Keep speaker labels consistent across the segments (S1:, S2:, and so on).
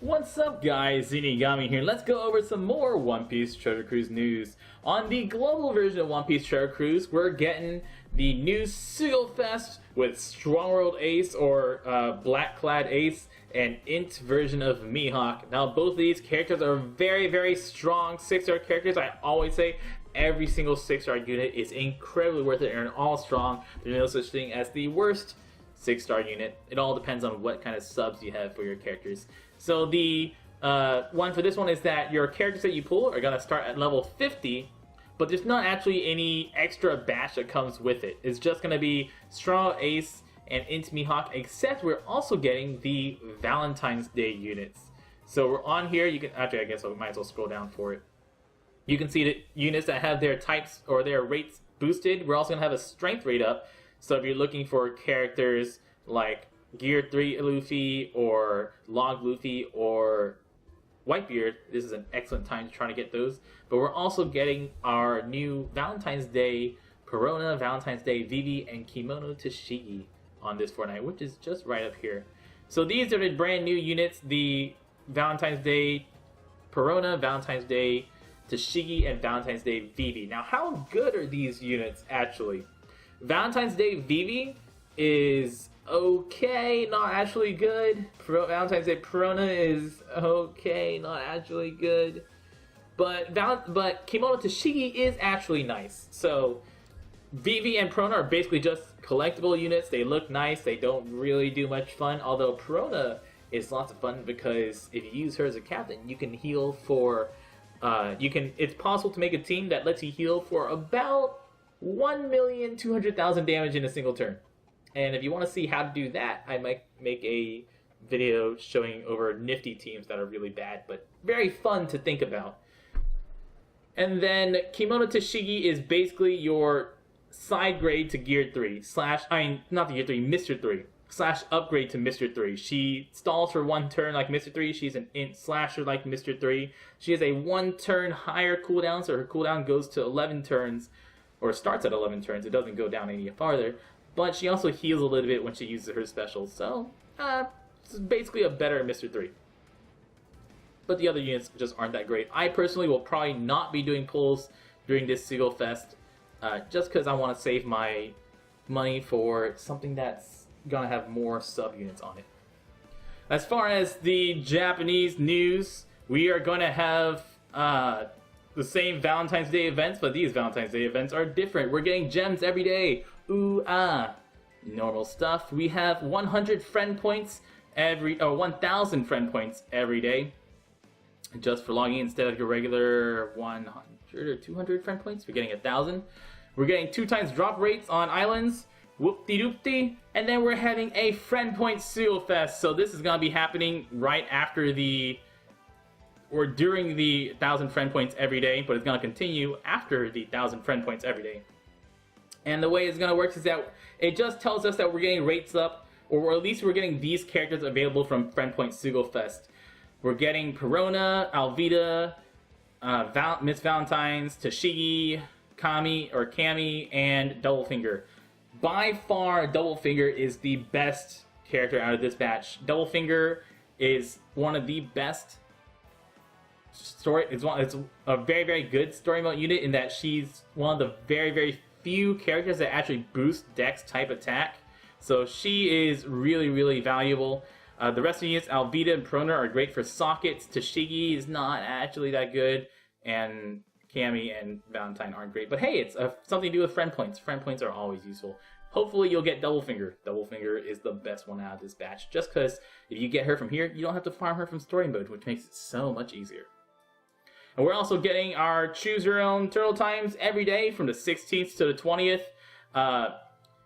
S1: What's up guys, Zinigami here. Let's go over some more One Piece Treasure Cruise news. On the global version of One Piece Treasure Cruise, we're getting the new Sugofest with Strong World Ace or Black Clad Ace and Int version of Mihawk. Now both of these characters are very strong 6-star characters. I always say every single 6-star unit is incredibly worth it and they're all strong. There's no such thing as the worst 6-star unit. It all depends on what kind of subs you have for your characters. So the one for this one is that your characters that you pull are going to start at level 50, but there's not actually any extra bash that comes with it. It's just going to be Strong Ace and Int Mihawk, except we're also getting the Valentines Day units. So we're on here, you can, actually I guess I might as well scroll down for it. You can see the units that have their types or their rates boosted. We're also going to have a strength rate up. So if you're looking for characters like Gear 3 Luffy or Log Luffy or Whitebeard, this is an excellent time to try to get those. But we're also getting our new Valentine's Day Perona, Valentines Day Vivi, and Kimono Tashigi on this Fortnite, which is just right up here. So these are the brand new units, the Valentine's Day Perona, Valentine's Day Tashigi, and Valentine's Day Vivi. Now how good are these units actually? Valentine's Day Vivi is okay, not actually good. Valentine's Day Perona is okay, not actually good. But Kimono Tashigi is actually nice. So Vivi and Perona are basically just collectible units. They look nice. They don't really do much fun. Although Perona is lots of fun because if you use her as a captain, you can heal for. It's possible to make a team that lets you heal for about 1,200,000 damage in a single turn. And if you want to see how to do that, I might make a video showing over nifty teams that are really bad, but very fun to think about. And then Kimono Tashigi is basically your side grade to Gear 3, not to Gear 3, Mr. 3, / upgrade to Mr. 3. She stalls for 1 turn like Mr. 3, she's an int slasher like Mr. 3. She has a 1 turn higher cooldown, so her cooldown goes to 11 turns, or starts at 11 turns, it doesn't go down any farther. But she also heals a little bit when she uses her specials, so it's basically a better Mr. 3. But the other units just aren't that great. I personally will probably not be doing pulls during this Sugofest, just because I want to save my money for something that's going to have more sub-units on it. As far as the Japanese news, we are going to have the same Valentine's Day events, but these Valentine's Day events are different. We're getting gems every day. Ooh, normal stuff. We have 100 friend points 1,000 friend points every day, just for logging instead of your regular 100 or 200 friend points. We're getting 1,000. We're getting 2 times drop rates on islands. Whoop-de-doop-de. And then we're having a Friend Point Sugofest. So this is gonna be happening right after during the 1,000 friend points every day, but it's gonna continue after the 1,000 friend points every day. And the way it's going to work is that it just tells us that we're getting rates up, or at least we're getting these characters available from Friend Point Sugofest. We're getting Perona, Alvida, Miss Valentines, Tashigi, Kami, and Doublefinger. By far, Doublefinger is the best character out of this batch. Doublefinger is one of the best it's a very good story mode unit in that she's one of the very few characters that actually boost Dex type attack, so she is really valuable. The rest of the units, Alvida and Perona, are great for sockets. Tashigi is not actually that good, and Kami and Valentine aren't great. But hey, it's something to do with friend points. Friend points are always useful. Hopefully you'll get Doublefinger. Doublefinger is the best one out of this batch, just because if you get her from here, you don't have to farm her from story mode, which makes it so much easier. And we're also getting our Choose Your Own Turtle Times every day from the 16th to the 20th.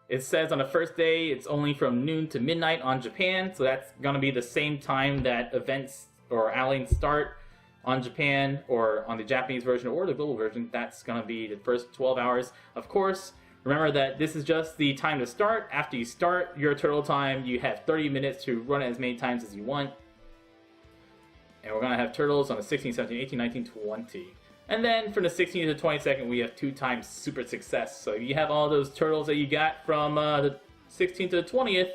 S1: It says on the first day it's only from noon to midnight on Japan, so that's going to be the same time that events or aliens start on Japan, or on the Japanese version or the global version. That's going to be the first 12 hours. Of course, remember that this is just the time to start. After you start your turtle time, you have 30 minutes to run it as many times as you want. And we're going to have turtles on the 16th, 17th, 18th, 19th, 20th. And then from the 16th to the 22nd, we have 2 times super success. So if you have all those turtles that you got from the 16th to the 20th,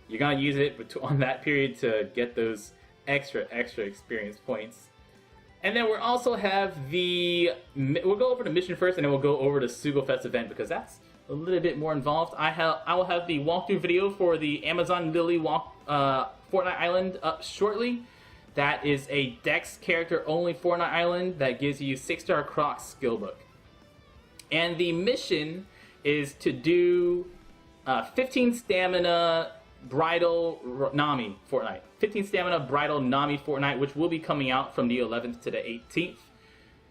S1: you're going to use it on that period to get those extra experience points. And then we'll also have we'll go over the mission first, and then we'll go over the Sugofest event because that's a little bit more involved. I will have the walkthrough video for the Amazon Lily Fortnite Island up shortly. That is a Dex character only Fortnite Island that gives you 6-star Crocs skill book. And the mission is to do 15 stamina Bridal Nami Fortnight. 15 stamina Bridal Nami Fortnight, which will be coming out from the 11th to the 18th.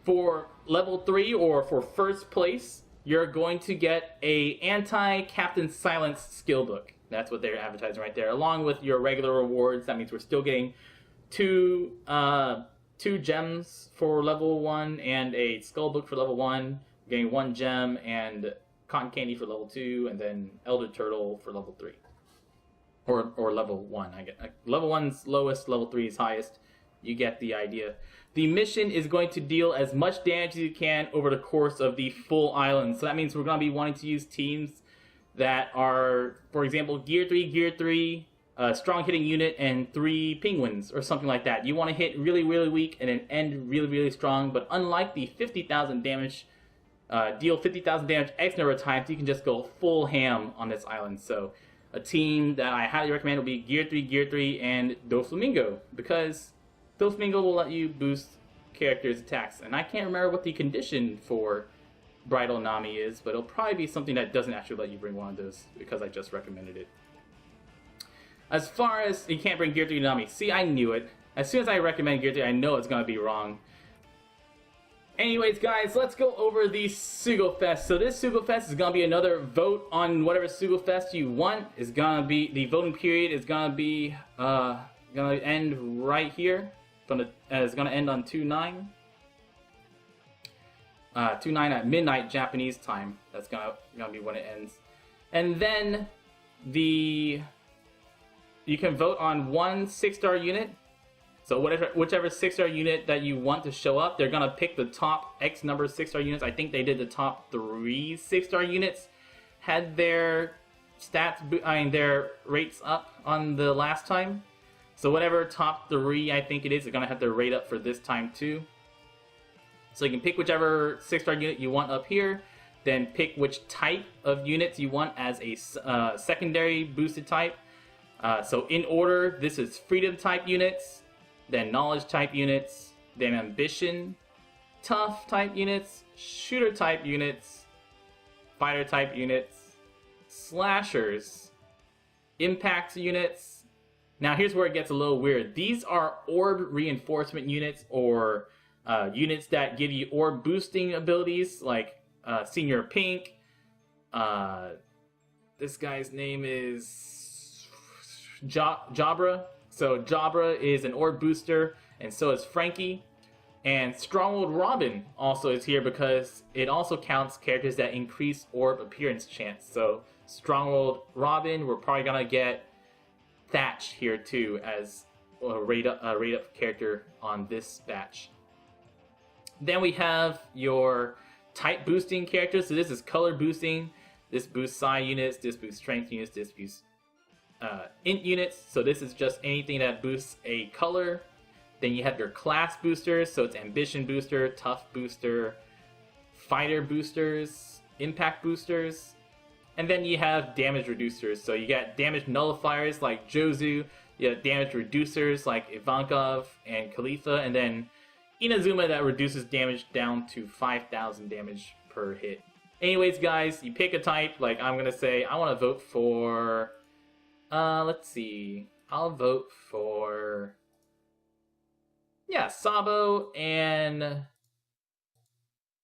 S1: For level 3 or for first place, you're going to get a Anti-Captain Silence skill book. That's what they're advertising right there, along with your regular rewards. That means we're still getting two gems for level 1 and a skull book for level 1. Getting 1 gem and cotton candy for level 2, and then Elder Turtle for level 3. Or level 1, I get. Level 1's lowest, level 3 is highest. You get the idea. The mission is going to deal as much damage as you can over the course of the full island. So that means we're going to be wanting to use teams that are, for example, Gear 3, strong hitting unit, and 3 penguins, or something like that. You want to hit really, really weak and then end really, really strong. But unlike the 50,000 damage, deal 50,000 damage X number of times, you can just go full ham on this island. So a team that I highly recommend will be Gear 3, and Doublefinger, because Doublefinger will let you boost characters' attacks. And I can't remember what the condition for Bridal Nami is, but it'll probably be something that doesn't actually let you bring one of those, because I just recommended it. As far as you can't bring Gear 3 Nami, see, I knew it. As soon as I recommend Gear 3, I know it's going to be wrong. Anyways, guys, let's go over the Sugofest. So this Sugofest is going to be another vote on whatever Sugofest you want. It's going to be, the voting period is going to be, going to end right here. It's going to end on 2/9. 2/9 at midnight Japanese time. That's going to be when it ends. And then you can vote on 1 6-star unit. So whichever 6-star unit that you want to show up, they're going to pick the top X number of 6-star units. I think they did the top 3 6-star units, had their their rates up on the last time. So whatever top 3 I think it is, they're going to have their rate up for this time too. So you can pick whichever 6-star unit you want up here, then pick which type of units you want as a secondary boosted type. So in order, this is freedom type units, then knowledge type units, then ambition, tough type units, shooter type units, fighter type units, slashers, impact units. Now here's where it gets a little weird. These are orb reinforcement units, or units that give you orb boosting abilities, like Senior Pink. This guy's name is Jabra. So Jabra is an orb booster, and so is Frankie. And Stronghold Robin also is here because it also counts characters that increase orb appearance chance. So Stronghold Robin, we're probably gonna get Thatch here too as a rate up character on this batch. Then we have your type boosting characters. So this is color boosting. This boosts psi units. This boosts strength units. This boosts int units. So this is just anything that boosts a color. Then you have your class boosters. So it's ambition booster, tough booster, fighter boosters, impact boosters. And then you have damage reducers. So you got damage nullifiers like Jozu. You have damage reducers like Ivankov and Khalifa. And then Inazuma that reduces damage down to 5,000 damage per hit. Anyways, guys, you pick a type. Like I'm going to say, I want to vote for... let's see. I'll vote for... yeah, Sabo and...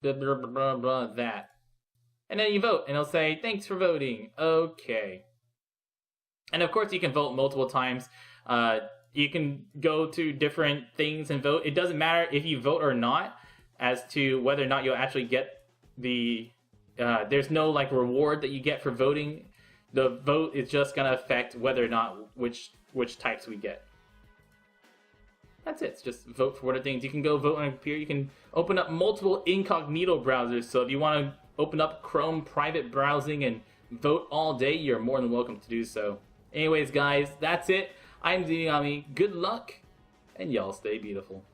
S1: that. And then you vote, and it'll say, thanks for voting. Okay. And of course, you can vote multiple times. You can go to different things and vote. It doesn't matter if you vote or not as to whether or not you'll actually get the... there's no like reward that you get for voting. The vote is just going to affect whether or not which types we get. That's it. It's just vote for what are things. You can go vote on a computer. You can open up multiple incognito browsers. So if you want to open up Chrome private browsing and vote all day, you're more than welcome to do so. Anyways, guys, that's it. I'm Zinigami. Good luck, and y'all stay beautiful.